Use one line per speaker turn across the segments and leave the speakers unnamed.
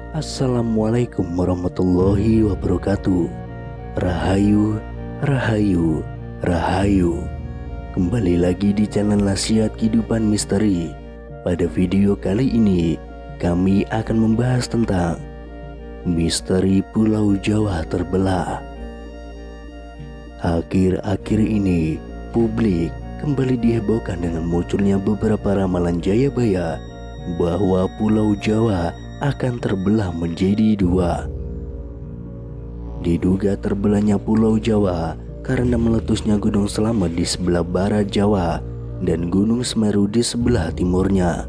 Assalamualaikum warahmatullahi wabarakatuh. Rahayu, Rahayu, Rahayu. Kembali lagi di channel Nasihat Kehidupan Misteri. Pada video kali ini kami akan membahas tentang misteri Pulau Jawa terbelah. Akhir-akhir ini publik kembali dihebohkan dengan munculnya beberapa ramalan Jayabaya bahwa Pulau Jawa akan terbelah menjadi dua. Diduga terbelahnya Pulau Jawa karena meletusnya Gunung Selamet di sebelah barat Jawa dan Gunung Semeru di sebelah timurnya.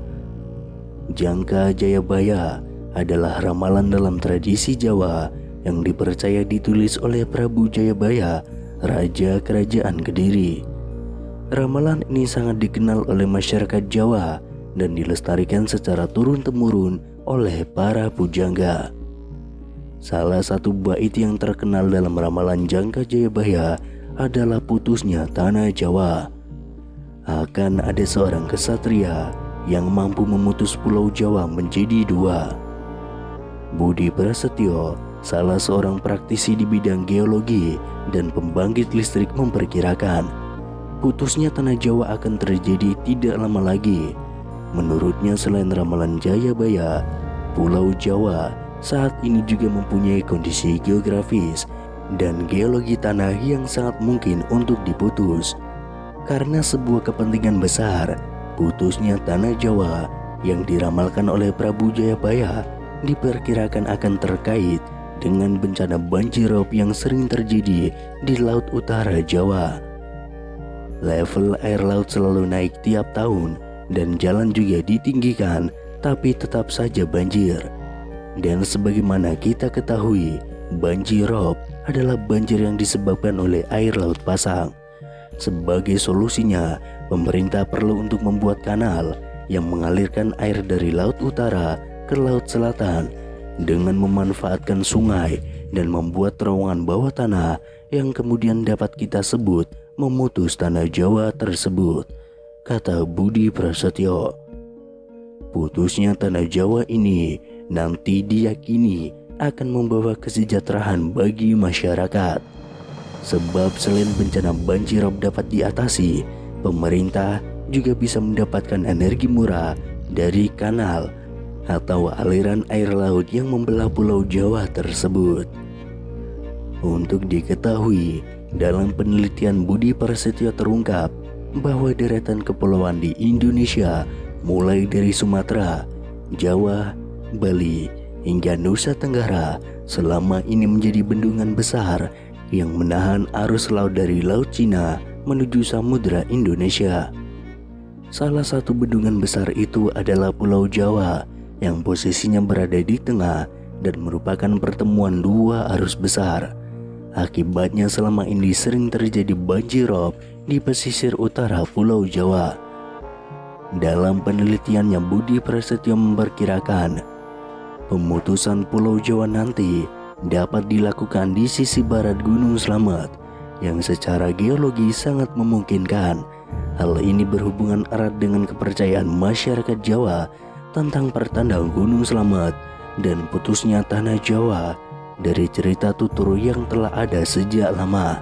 Jangka Jayabaya adalah ramalan dalam tradisi Jawa yang dipercaya ditulis oleh Prabu Jayabaya, Raja Kerajaan Kediri. Ramalan ini sangat dikenal oleh masyarakat Jawa dan dilestarikan secara turun-temurun oleh para pujangga. Salah satu bait yang terkenal dalam ramalan Jangka Jayabaya adalah putusnya tanah Jawa. Akan ada seorang kesatria yang mampu memutus Pulau Jawa menjadi dua. Budi Prasetyo, salah seorang praktisi di bidang geologi dan pembangkit listrik, memperkirakan putusnya tanah Jawa akan terjadi tidak lama lagi. Menurutnya, selain ramalan Jayabaya, Pulau Jawa saat ini juga mempunyai kondisi geografis dan geologi tanah yang sangat mungkin untuk diputus. Karena sebuah kepentingan besar, putusnya tanah Jawa yang diramalkan oleh Prabu Jayabaya diperkirakan akan terkait dengan bencana banjirop yang sering terjadi di Laut Utara Jawa. Level air laut selalu naik tiap tahun dan jalan juga ditinggikan, tapi tetap saja banjir. Dan sebagaimana kita ketahui, banjirop adalah banjir yang disebabkan oleh air laut pasang. Sebagai solusinya, pemerintah perlu untuk membuat kanal yang mengalirkan air dari Laut Utara ke Laut Selatan dengan memanfaatkan sungai dan membuat terowongan bawah tanah yang kemudian dapat kita sebut memutus tanah Jawa tersebut, kata Budi Prasetyo. Putusnya tanah Jawa ini nanti diyakini akan membawa kesejahteraan bagi masyarakat. Sebab selain bencana banjirop dapat diatasi, pemerintah juga bisa mendapatkan energi murah dari kanal atau aliran air laut yang membelah Pulau Jawa tersebut. Untuk diketahui, dalam penelitian Budi Prasetyo terungkap bahwa deretan kepulauan di Indonesia mulai dari Sumatera, Jawa, Bali, hingga Nusa Tenggara selama ini menjadi bendungan besar yang menahan arus laut dari Laut Cina menuju Samudra Indonesia. Salah satu bendungan besar itu adalah Pulau Jawa yang posisinya berada di tengah dan merupakan pertemuan dua arus besar. Akibatnya selama ini sering terjadi banjirop di pesisir utara Pulau Jawa. Dalam penelitiannya, Budi Prasetyo memperkirakan pemutusan Pulau Jawa nanti dapat dilakukan di sisi barat Gunung Slamet yang secara geologi sangat memungkinkan. Hal ini berhubungan erat dengan kepercayaan masyarakat Jawa tentang pertanda Gunung Slamet dan putusnya tanah Jawa dari cerita tutur yang telah ada sejak lama.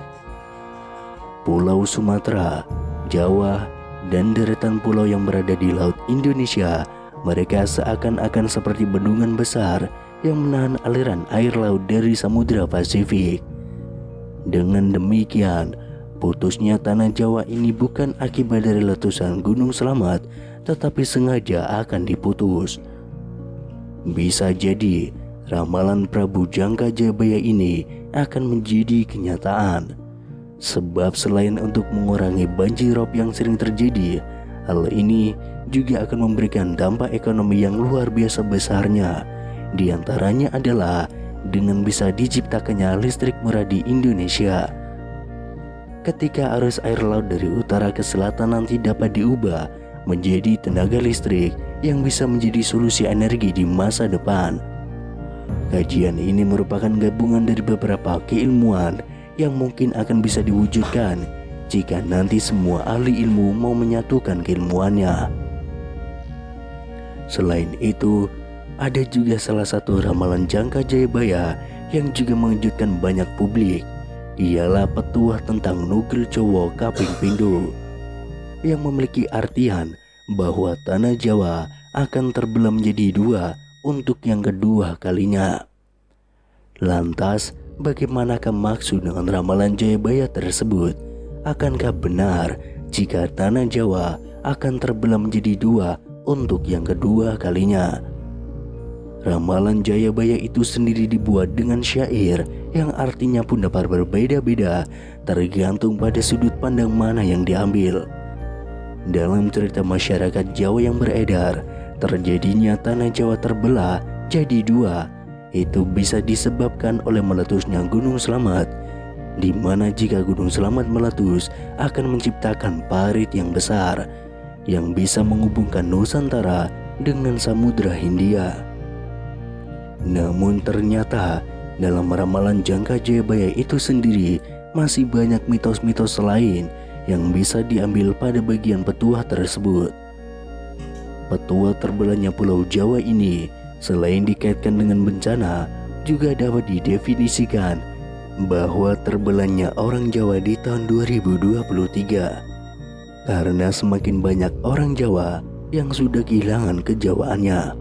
Pulau Sumatera, Jawa, dan deretan pulau yang berada di Laut Indonesia, mereka seakan-akan seperti bendungan besar yang menahan aliran air laut dari Samudra Pasifik. Dengan demikian, putusnya tanah Jawa ini bukan akibat dari letusan Gunung Selamet, tetapi sengaja akan diputus. Bisa jadi ramalan Prabu Jangka Jayabaya ini akan menjadi kenyataan. Sebab selain untuk mengurangi banjirop yang sering terjadi, hal ini juga akan memberikan dampak ekonomi yang luar biasa besarnya. Di antaranya adalah dengan bisa diciptakannya listrik murah di Indonesia. Ketika arus air laut dari utara ke selatan nanti dapat diubah menjadi tenaga listrik yang bisa menjadi solusi energi di masa depan. Kajian ini merupakan gabungan dari beberapa keilmuan yang mungkin akan bisa diwujudkan jika nanti semua ahli ilmu mau menyatukan keilmuannya. Selain itu, ada juga salah satu ramalan Jangka Jayabaya yang juga mengejutkan banyak publik. Ialah petuah tentang Nugel Jowo Kaping Pindho yang memiliki artian bahwa tanah Jawa akan terbelah menjadi dua untuk yang kedua kalinya. Lantas, bagaimanakah maksud dengan ramalan Jayabaya tersebut? Akankah benar jika tanah Jawa akan terbelah menjadi dua untuk yang kedua kalinya? Ramalan Jayabaya itu sendiri dibuat dengan syair yang artinya pun dapat berbeda-beda tergantung pada sudut pandang mana yang diambil. Dalam cerita masyarakat Jawa yang beredar, terjadinya tanah Jawa terbelah jadi dua itu bisa disebabkan oleh meletusnya Gunung Slamet, di mana jika Gunung Slamet meletus akan menciptakan parit yang besar yang bisa menghubungkan Nusantara dengan Samudra Hindia. Namun ternyata dalam ramalan Jangka Jayabaya itu sendiri masih banyak mitos-mitos lain yang bisa diambil pada bagian petuah tersebut. Petuah terbelahnya Pulau Jawa ini selain dikaitkan dengan bencana, juga dapat didefinisikan bahwa terbelahnya orang Jawa di tahun 2023 karena semakin banyak orang Jawa yang sudah kehilangan kejawaannya.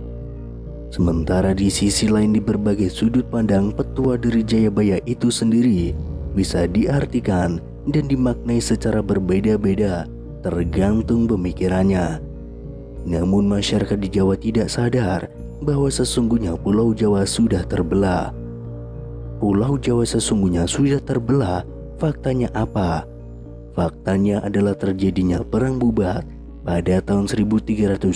Sementara di sisi lain, di berbagai sudut pandang, petuah dari Jayabaya itu sendiri bisa diartikan dan dimaknai secara berbeda-beda tergantung pemikirannya. Namun masyarakat di Jawa tidak sadar bahwa sesungguhnya Pulau Jawa sudah terbelah. Pulau Jawa sesungguhnya sudah terbelah. Faktanya apa? Faktanya adalah terjadinya perang Bubat pada tahun 1357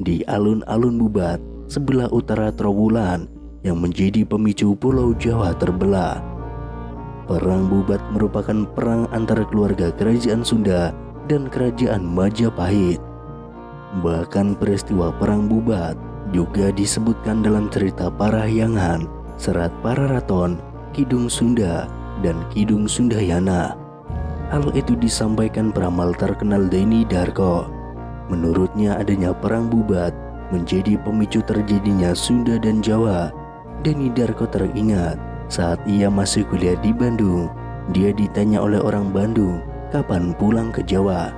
di alun-alun Bubat sebelah utara Trowulan yang menjadi pemicu Pulau Jawa terbelah. Perang Bubat merupakan perang antara keluarga Kerajaan Sunda dan Kerajaan Majapahit. Bahkan peristiwa perang Bubat juga disebutkan dalam cerita Parahyangan, Serat Pararaton, Kidung Sunda, dan Kidung Sundayana. Hal itu disampaikan peramal terkenal Denny Darko. Menurutnya adanya perang Bubat menjadi pemicu terjadinya Sunda dan Jawa. Denny Darko teringat saat ia masih kuliah di Bandung, dia ditanya oleh orang Bandung kapan pulang ke Jawa.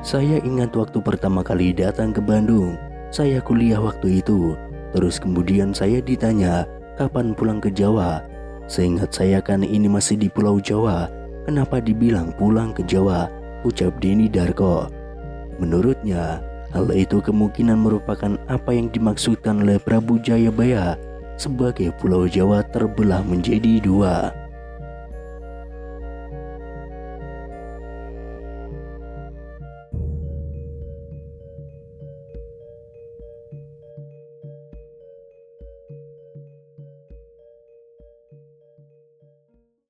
Saya ingat waktu pertama kali datang ke Bandung, saya kuliah waktu itu. Terus kemudian saya ditanya kapan pulang ke Jawa. Seingat saya kan ini masih di Pulau Jawa, kenapa dibilang pulang ke Jawa, ucap Denny Darko. Menurutnya, hal itu kemungkinan merupakan apa yang dimaksudkan oleh Prabu Jayabaya sebagai Pulau Jawa terbelah menjadi dua.